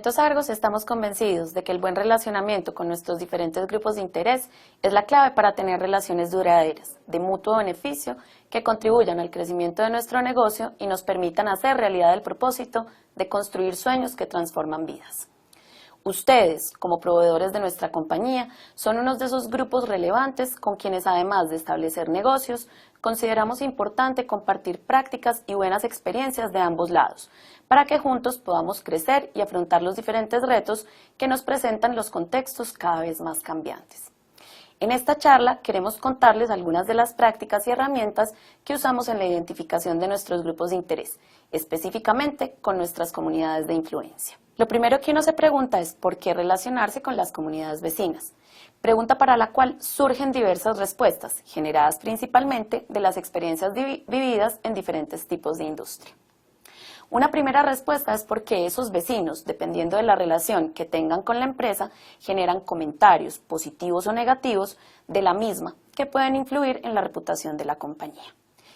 Talentos Argos estamos convencidos de que el buen relacionamiento con nuestros diferentes grupos de interés es la clave para tener relaciones duraderas, de mutuo beneficio, que contribuyan al crecimiento de nuestro negocio y nos permitan hacer realidad el propósito de construir sueños que transforman vidas. Ustedes, como proveedores de nuestra compañía, son unos de esos grupos relevantes con quienes, además de establecer negocios, consideramos importante compartir prácticas y buenas experiencias de ambos lados, para que juntos podamos crecer y afrontar los diferentes retos que nos presentan los contextos cada vez más cambiantes. En esta charla queremos contarles algunas de las prácticas y herramientas que usamos en la identificación de nuestros grupos de interés, específicamente con nuestras comunidades de influencia. Lo primero que uno se pregunta es ¿por qué relacionarse con las comunidades vecinas? Pregunta para la cual surgen diversas respuestas, generadas principalmente de las experiencias vividas en diferentes tipos de industria. Una primera respuesta es porque esos vecinos, dependiendo de la relación que tengan con la empresa, generan comentarios positivos o negativos de la misma que pueden influir en la reputación de la compañía.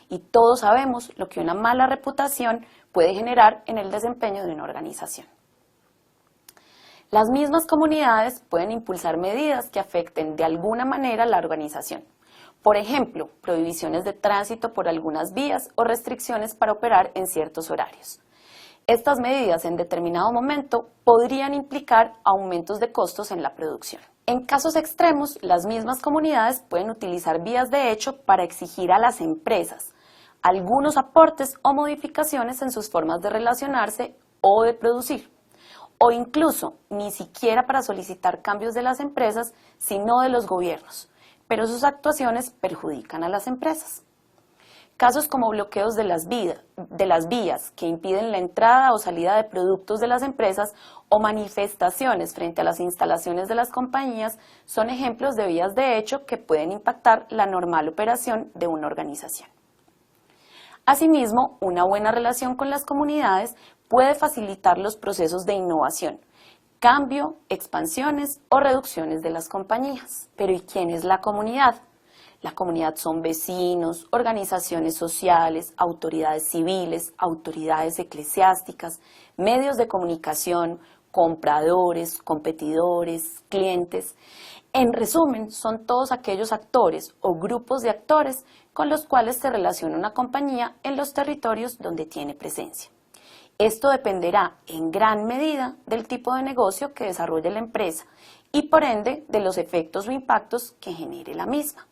Y todos sabemos lo que una mala reputación puede generar en el desempeño de una organización. Las mismas comunidades pueden impulsar medidas que afecten de alguna manera la organización. Por ejemplo, prohibiciones de tránsito por algunas vías o restricciones para operar en ciertos horarios. Estas medidas en determinado momento podrían implicar aumentos de costos en la producción. En casos extremos, las mismas comunidades pueden utilizar vías de hecho para exigir a las empresas algunos aportes o modificaciones en sus formas de relacionarse o de producir, o incluso ni siquiera para solicitar cambios de las empresas, sino de los gobiernos, pero sus actuaciones perjudican a las empresas. Casos como bloqueos de las vías que impiden la entrada o salida de productos de las empresas o manifestaciones frente a las instalaciones de las compañías son ejemplos de vías de hecho que pueden impactar la normal operación de una organización. Asimismo, una buena relación con las comunidades puede facilitar los procesos de innovación, cambio, expansiones o reducciones de las compañías. Pero ¿y quién es la comunidad? La comunidad son vecinos, organizaciones sociales, autoridades civiles, autoridades eclesiásticas, medios de comunicación, compradores, competidores, clientes. En resumen, son todos aquellos actores o grupos de actores con los cuales se relaciona una compañía en los territorios donde tiene presencia. Esto dependerá en gran medida del tipo de negocio que desarrolle la empresa y por ende de los efectos o impactos que genere la misma.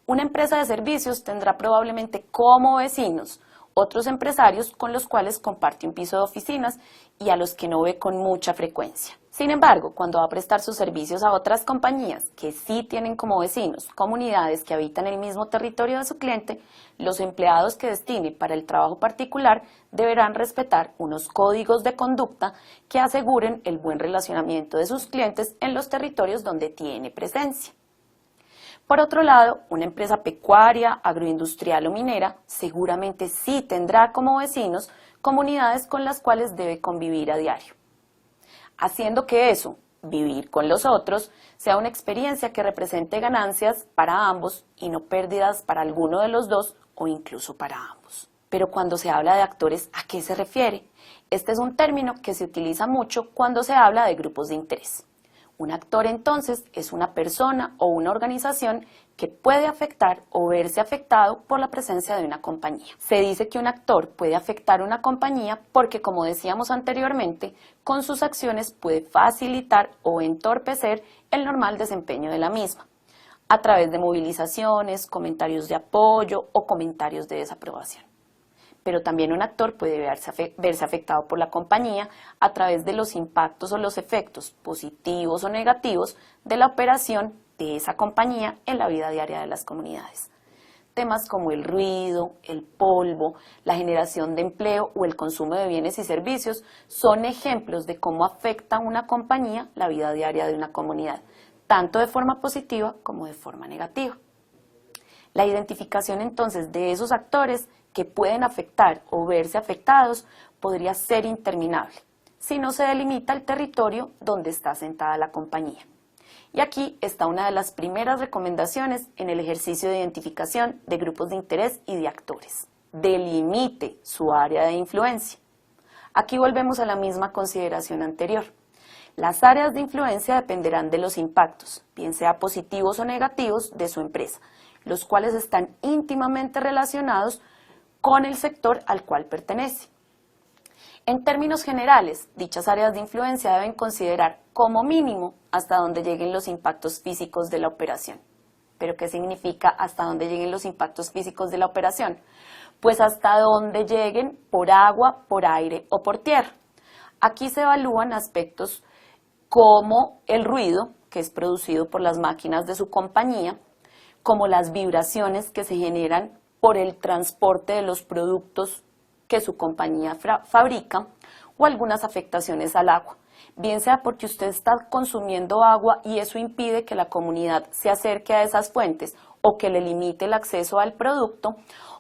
Una empresa de servicios tendrá probablemente como vecinos otros empresarios con los cuales comparte un piso de oficinas y a los que no ve con mucha frecuencia. Sin embargo, cuando va a prestar sus servicios a otras compañías que sí tienen como vecinos comunidades que habitan el mismo territorio de su cliente, los empleados que destine para el trabajo particular deberán respetar unos códigos de conducta que aseguren el buen relacionamiento de sus clientes en los territorios donde tiene presencia. Por otro lado, una empresa pecuaria, agroindustrial o minera seguramente sí tendrá como vecinos comunidades con las cuales debe convivir a diario, haciendo que eso, vivir con los otros, sea una experiencia que represente ganancias para ambos y no pérdidas para alguno de los dos o incluso para ambos. Pero cuando se habla de actores, ¿a qué se refiere? Este es un término que se utiliza mucho cuando se habla de grupos de interés. Un actor entonces es una persona o una organización que puede afectar o verse afectado por la presencia de una compañía. Se dice que un actor puede afectar una compañía porque, como decíamos anteriormente, con sus acciones puede facilitar o entorpecer el normal desempeño de la misma, a través de movilizaciones, comentarios de apoyo o comentarios de desaprobación. Pero también un actor puede verse afectado por la compañía a través de los impactos o los efectos positivos o negativos de la operación de esa compañía en la vida diaria de las comunidades. Temas como el ruido, el polvo, la generación de empleo o el consumo de bienes y servicios son ejemplos de cómo afecta una compañía la vida diaria de una comunidad, tanto de forma positiva como de forma negativa. La identificación entonces de esos actores que pueden afectar o verse afectados podría ser interminable si no se delimita el territorio donde está asentada la compañía. Y aquí está una de las primeras recomendaciones en el ejercicio de identificación de grupos de interés y de actores. Delimite su área de influencia. Aquí volvemos a la misma consideración anterior. Las áreas de influencia dependerán de los impactos, bien sea positivos o negativos, de su empresa, los cuales están íntimamente relacionados con el sector al cual pertenece. En términos generales, dichas áreas de influencia deben considerar como mínimo hasta donde lleguen los impactos físicos de la operación. ¿Pero qué significa hasta donde lleguen los impactos físicos de la operación? Pues hasta donde lleguen por agua, por aire o por tierra. Aquí se evalúan aspectos como el ruido, que es producido por las máquinas de su compañía, como las vibraciones que se generan por el transporte de los productos que su compañía fabrica, o algunas afectaciones al agua, bien sea porque usted está consumiendo agua y eso impide que la comunidad se acerque a esas fuentes o que le limite el acceso al producto,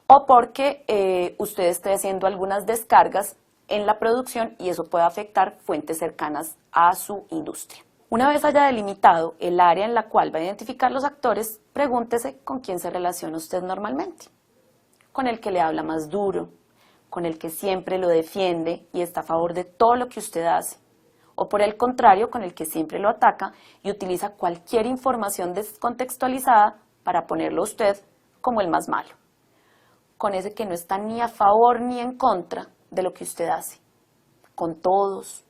o porque usted esté haciendo algunas descargas en la producción y eso puede afectar fuentes cercanas a su industria. Una vez haya delimitado el área en la cual va a identificar los actores, pregúntese con quién se relaciona usted normalmente. Con el que le habla más duro, con el que siempre lo defiende y está a favor de todo lo que usted hace, o por el contrario, con el que siempre lo ataca y utiliza cualquier información descontextualizada para ponerlo a usted como el más malo, con ese que no está ni a favor ni en contra de lo que usted hace, con todos,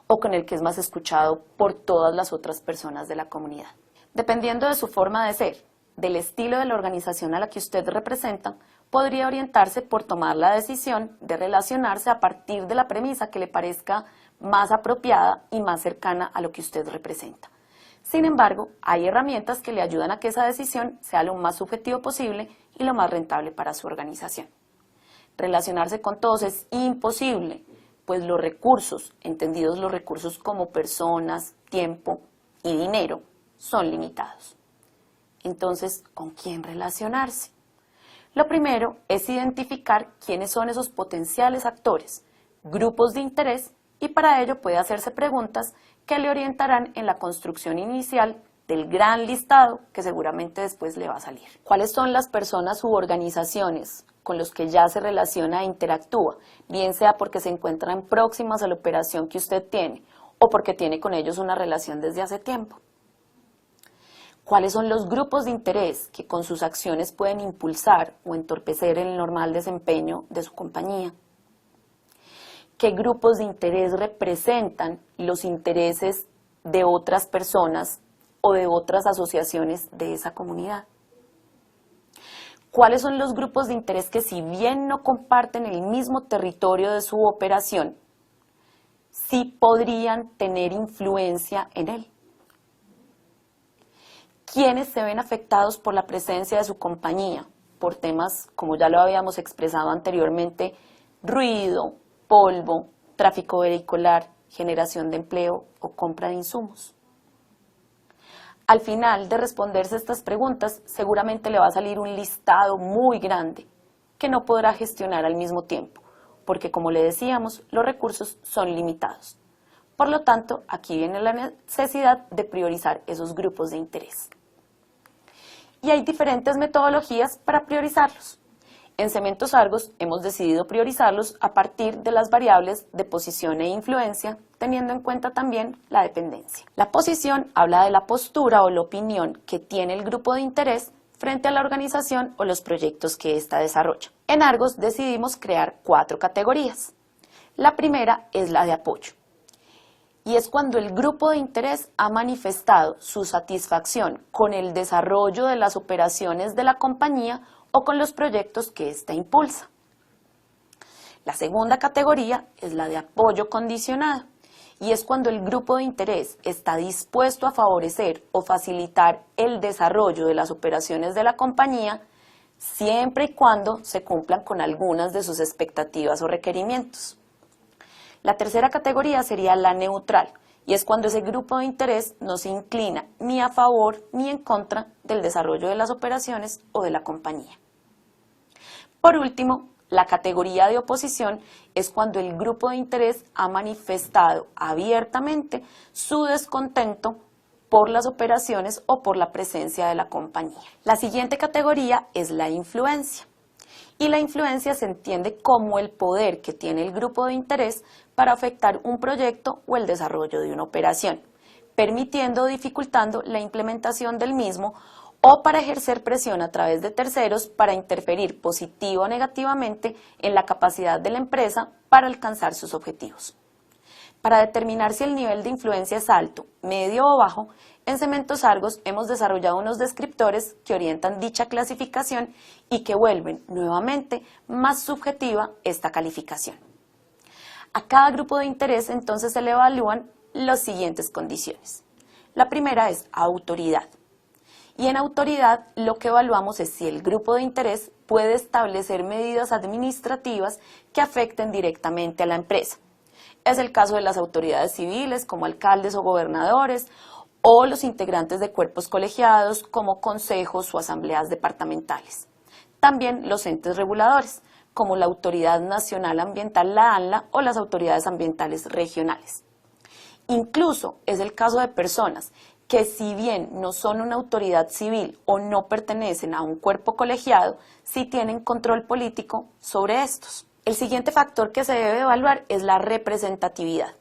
o con el que es más escuchado por todas las otras personas de la comunidad. Dependiendo de su forma de ser, del estilo de la organización a la que usted representa, podría orientarse por tomar la decisión de relacionarse a partir de la premisa que le parezca más apropiada y más cercana a lo que usted representa. Sin embargo, hay herramientas que le ayudan a que esa decisión sea lo más subjetivo posible y lo más rentable para su organización. Relacionarse con todos es imposible, pues los recursos, entendidos los recursos como personas, tiempo y dinero, son limitados. Entonces, ¿con quién relacionarse? Lo primero es identificar quiénes son esos potenciales actores, grupos de interés, y para ello puede hacerse preguntas que le orientarán en la construcción inicial del gran listado que seguramente después le va a salir. ¿Cuáles son las personas u organizaciones con los que ya se relaciona e interactúa, bien sea porque se encuentran próximas a la operación que usted tiene o porque tiene con ellos una relación desde hace tiempo? ¿Cuáles son los grupos de interés que con sus acciones pueden impulsar o entorpecer el normal desempeño de su compañía? ¿Qué grupos de interés representan los intereses de otras personas o de otras asociaciones de esa comunidad? ¿Cuáles son los grupos de interés que, si bien no comparten el mismo territorio de su operación, sí podrían tener influencia en él? ¿Quiénes se ven afectados por la presencia de su compañía? Por temas, como ya lo habíamos expresado anteriormente, ruido, polvo, tráfico vehicular, generación de empleo o compra de insumos. Al final de responderse estas preguntas, seguramente le va a salir un listado muy grande que no podrá gestionar al mismo tiempo, porque como le decíamos, los recursos son limitados. Por lo tanto, aquí viene la necesidad de priorizar esos grupos de interés. Y hay diferentes metodologías para priorizarlos. En Cementos Argos hemos decidido priorizarlos a partir de las variables de posición e influencia, teniendo en cuenta también la dependencia. La posición habla de la postura o la opinión que tiene el grupo de interés frente a la organización o los proyectos que ésta desarrolla. En Argos decidimos crear 4 categorías. La primera es la de apoyo, y es cuando el grupo de interés ha manifestado su satisfacción con el desarrollo de las operaciones de la compañía o con los proyectos que ésta impulsa. La segunda categoría es la de apoyo condicionado, y es cuando el grupo de interés está dispuesto a favorecer o facilitar el desarrollo de las operaciones de la compañía, siempre y cuando se cumplan con algunas de sus expectativas o requerimientos. La tercera categoría sería la neutral, y es cuando ese grupo de interés no se inclina ni a favor ni en contra del desarrollo de las operaciones o de la compañía. Por último, la categoría de oposición es cuando el grupo de interés ha manifestado abiertamente su descontento por las operaciones o por la presencia de la compañía. La siguiente categoría es la influencia, Y la influencia se entiende como el poder que tiene el grupo de interés para afectar un proyecto o el desarrollo de una operación, permitiendo o dificultando la implementación del mismo o para ejercer presión a través de terceros para interferir positivo o negativamente en la capacidad de la empresa para alcanzar sus objetivos. Para determinar si el nivel de influencia es alto, medio o bajo, en Cementos Argos hemos desarrollado unos descriptores que orientan dicha clasificación y que vuelven nuevamente más subjetiva esta calificación. A cada grupo de interés entonces se le evalúan las siguientes condiciones. La primera es autoridad. Y en autoridad lo que evaluamos es si el grupo de interés puede establecer medidas administrativas que afecten directamente a la empresa. Es el caso de las autoridades civiles como alcaldes o gobernadores o los integrantes de cuerpos colegiados como consejos o asambleas departamentales. También los entes reguladores como la Autoridad Nacional Ambiental, la ANLA, o las autoridades ambientales regionales. Incluso es el caso de personas que si bien no son una autoridad civil o no pertenecen a un cuerpo colegiado, sí tienen control político sobre estos. El siguiente factor que se debe evaluar es la representatividad.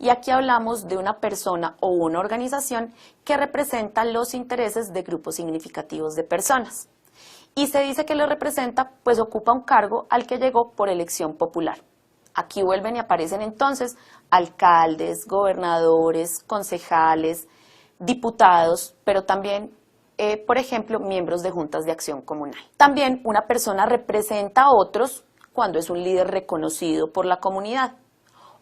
Y aquí hablamos de una persona o una organización que representa los intereses de grupos significativos de personas. Y se dice que lo representa, pues ocupa un cargo al que llegó por elección popular. Aquí vuelven y aparecen entonces alcaldes, gobernadores, concejales, diputados, pero también, por ejemplo, miembros de juntas de acción comunal. También una persona representa a otros cuando es un líder reconocido por la comunidad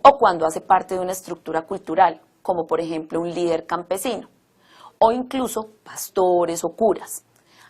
o cuando hace parte de una estructura cultural, como por ejemplo un líder campesino, o incluso pastores o curas.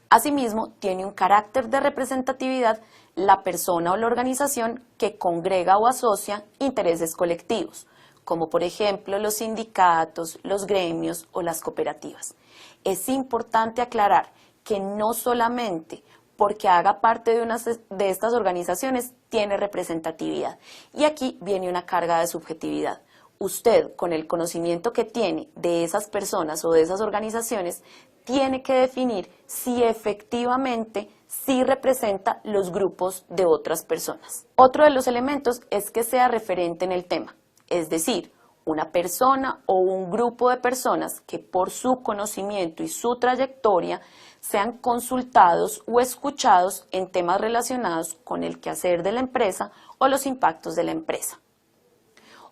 Asimismo, tiene un carácter de representatividad la persona o la organización que congrega o asocia intereses colectivos, como por ejemplo los sindicatos, los gremios o las cooperativas. Es importante aclarar que no solamente porque haga parte de estas organizaciones tiene representatividad. Y aquí viene una carga de subjetividad. Usted, con el conocimiento que tiene de esas personas o de esas organizaciones, tiene que definir si efectivamente sí representa los grupos de otras personas. Otro de los elementos es que sea referente en el tema, es decir, una persona o un grupo de personas que por su conocimiento y su trayectoria sean consultados o escuchados en temas relacionados con el quehacer de la empresa o los impactos de la empresa.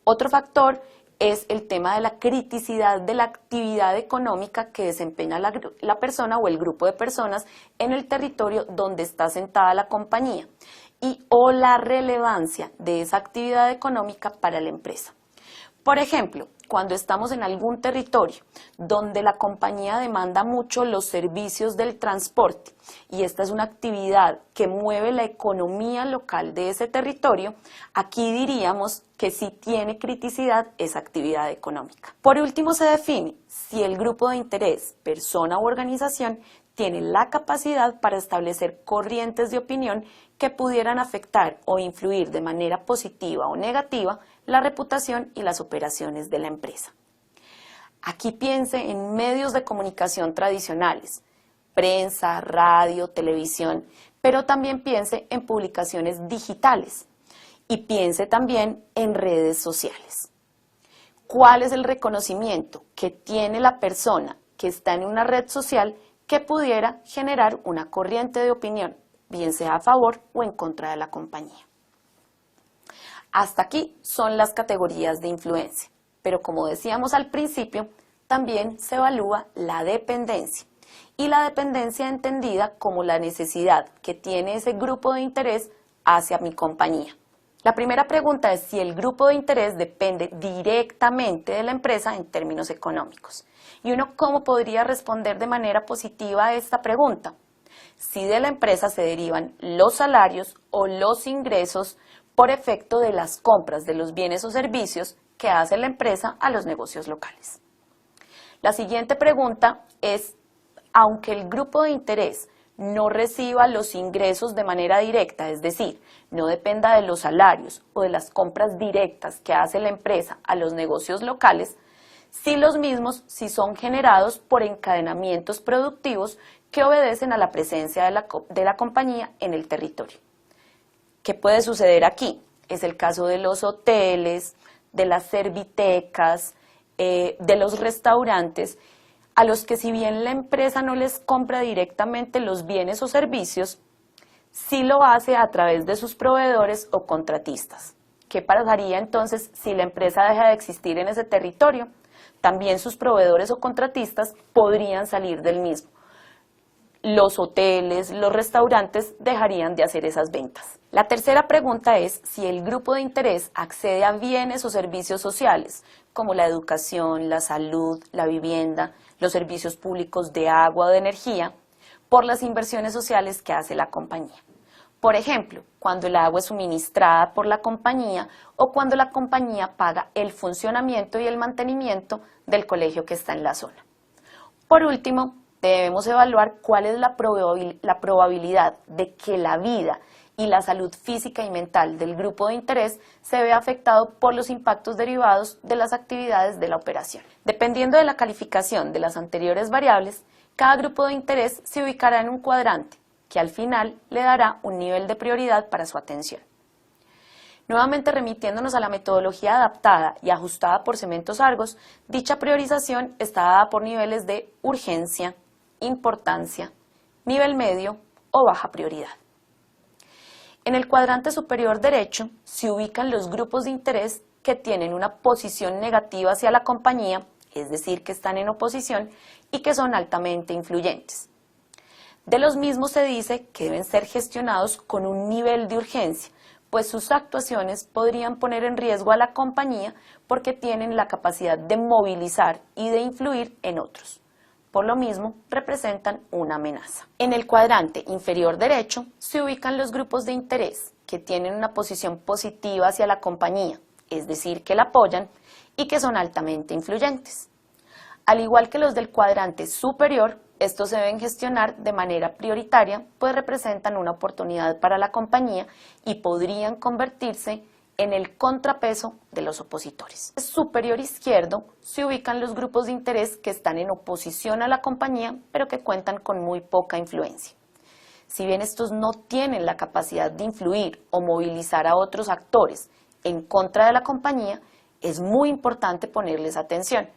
Otro factor es el tema de la criticidad de la actividad económica que desempeña la persona o el grupo de personas en el territorio donde está sentada la compañía o la relevancia de esa actividad económica para la empresa. Por ejemplo, cuando estamos en algún territorio donde la compañía demanda mucho los servicios del transporte y esta es una actividad que mueve la economía local de ese territorio, aquí diríamos que sí tiene criticidad esa actividad económica. Por último, se define si el grupo de interés, persona u organización, tiene la capacidad para establecer corrientes de opinión que pudieran afectar o influir de manera positiva o negativa la reputación y las operaciones de la empresa. Aquí piense en medios de comunicación tradicionales, prensa, radio, televisión, pero también piense en publicaciones digitales y piense también en redes sociales. ¿Cuál es el reconocimiento que tiene la persona que está en una red social que pudiera generar una corriente de opinión, bien sea a favor o en contra de la compañía? Hasta aquí son las categorías de influencia, pero como decíamos al principio, también se evalúa la dependencia, y la dependencia entendida como la necesidad que tiene ese grupo de interés hacia mi compañía. La primera pregunta es si el grupo de interés depende directamente de la empresa en términos económicos. Y uno, ¿cómo podría responder de manera positiva a esta pregunta? Si de la empresa se derivan los salarios o los ingresos por efecto de las compras de los bienes o servicios que hace la empresa a los negocios locales. La siguiente pregunta es, aunque el grupo de interés no reciba los ingresos de manera directa, es decir, no dependa de los salarios o de las compras directas que hace la empresa a los negocios locales, si los mismos sí son generados por encadenamientos productivos que obedecen a la presencia de la compañía en el territorio. ¿Qué puede suceder aquí? Es el caso de los hoteles, de las servitecas, de los restaurantes, a los que si bien la empresa no les compra directamente los bienes o servicios, sí lo hace a través de sus proveedores o contratistas. ¿Qué pasaría entonces si la empresa deja de existir en ese territorio? También sus proveedores o contratistas podrían salir del mismo. Los hoteles, los restaurantes dejarían de hacer esas ventas. La tercera pregunta es si el grupo de interés accede a bienes o servicios sociales, como la educación, la salud, la vivienda, los servicios públicos de agua o de energía, por las inversiones sociales que hace la compañía. Por ejemplo, cuando el agua es suministrada por la compañía o cuando la compañía paga el funcionamiento y el mantenimiento del colegio que está en la zona. Por último, debemos evaluar cuál es la probabilidad de que la vida y la salud física y mental del grupo de interés se vea afectado por los impactos derivados de las actividades de la operación. Dependiendo de la calificación de las anteriores variables, cada grupo de interés se ubicará en un cuadrante, que al final le dará un nivel de prioridad para su atención. Nuevamente remitiéndonos a la metodología adaptada y ajustada por Cementos Argos, dicha priorización está dada por niveles de urgencia, importancia, nivel medio o baja prioridad. En el cuadrante superior derecho se ubican los grupos de interés que tienen una posición negativa hacia la compañía, es decir, que están en oposición y que son altamente influyentes. De los mismos se dice que deben ser gestionados con un nivel de urgencia, pues sus actuaciones podrían poner en riesgo a la compañía porque tienen la capacidad de movilizar y de influir en otros. Por lo mismo, representan una amenaza. En el cuadrante inferior derecho se ubican los grupos de interés que tienen una posición positiva hacia la compañía, es decir, que la apoyan y que son altamente influyentes. Al igual que los del cuadrante superior, estos se deben gestionar de manera prioritaria, pues representan una oportunidad para la compañía y podrían convertirse en el contrapeso de los opositores. En el superior izquierdo se ubican los grupos de interés que están en oposición a la compañía, pero que cuentan con muy poca influencia. Si bien estos no tienen la capacidad de influir o movilizar a otros actores en contra de la compañía, es muy importante ponerles atención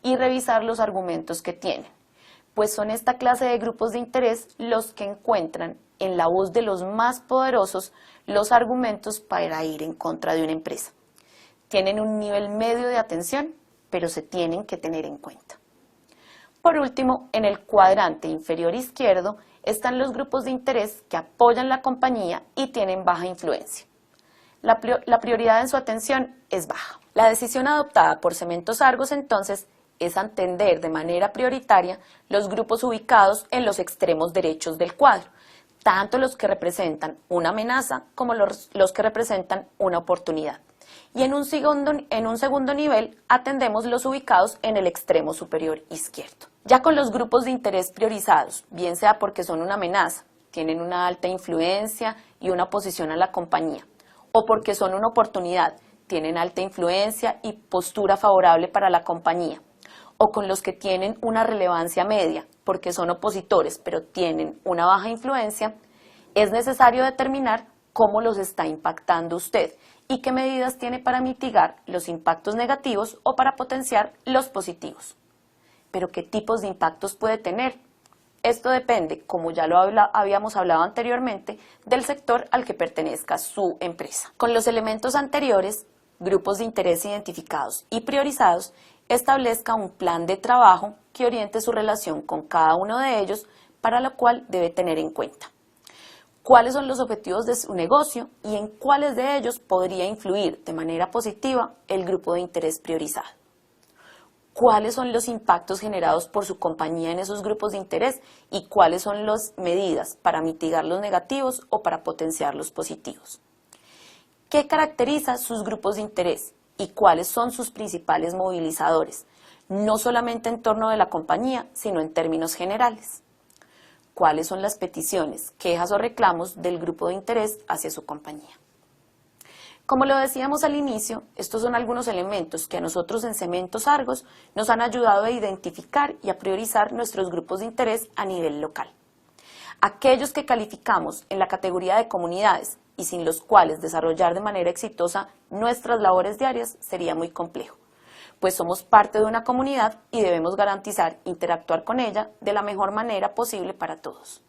y revisar los argumentos que tienen, pues son esta clase de grupos de interés los que encuentran en la voz de los más poderosos los argumentos para ir en contra de una empresa. Tienen un nivel medio de atención, pero se tienen que tener en cuenta. Por último, en el cuadrante inferior izquierdo están los grupos de interés que apoyan la compañía y tienen baja influencia. La prioridad en su atención es baja. La decisión adoptada por Cementos Argos entonces es atender de manera prioritaria los grupos ubicados en los extremos derechos del cuadro, tanto los que representan una amenaza como los que representan una oportunidad. Y en un segundo nivel atendemos los ubicados en el extremo superior izquierdo. Ya con los grupos de interés priorizados, bien sea porque son una amenaza, tienen una alta influencia y una oposición a la compañía, o porque son una oportunidad, tienen alta influencia y postura favorable para la compañía, o con los que tienen una relevancia media, porque son opositores, pero tienen una baja influencia, es necesario determinar cómo los está impactando usted y qué medidas tiene para mitigar los impactos negativos o para potenciar los positivos. Pero ¿qué tipos de impactos puede tener? Esto depende, como ya lo habíamos hablado anteriormente, del sector al que pertenezca su empresa. Con los elementos anteriores, grupos de interés identificados y priorizados, establezca un plan de trabajo que oriente su relación con cada uno de ellos, para lo cual debe tener en cuenta cuáles son los objetivos de su negocio y en cuáles de ellos podría influir de manera positiva el grupo de interés priorizado. Cuáles son los impactos generados por su compañía en esos grupos de interés y cuáles son las medidas para mitigar los negativos o para potenciar los positivos. ¿Qué caracteriza sus grupos de interés y cuáles son sus principales movilizadores, no solamente en torno de la compañía, sino en términos generales? ¿Cuáles son las peticiones, quejas o reclamos del grupo de interés hacia su compañía? Como lo decíamos al inicio, estos son algunos elementos que a nosotros en Cementos Argos nos han ayudado a identificar y a priorizar nuestros grupos de interés a nivel local. Aquellos que calificamos en la categoría de comunidades y sin los cuales desarrollar de manera exitosa nuestras labores diarias sería muy complejo, pues somos parte de una comunidad y debemos garantizar interactuar con ella de la mejor manera posible para todos.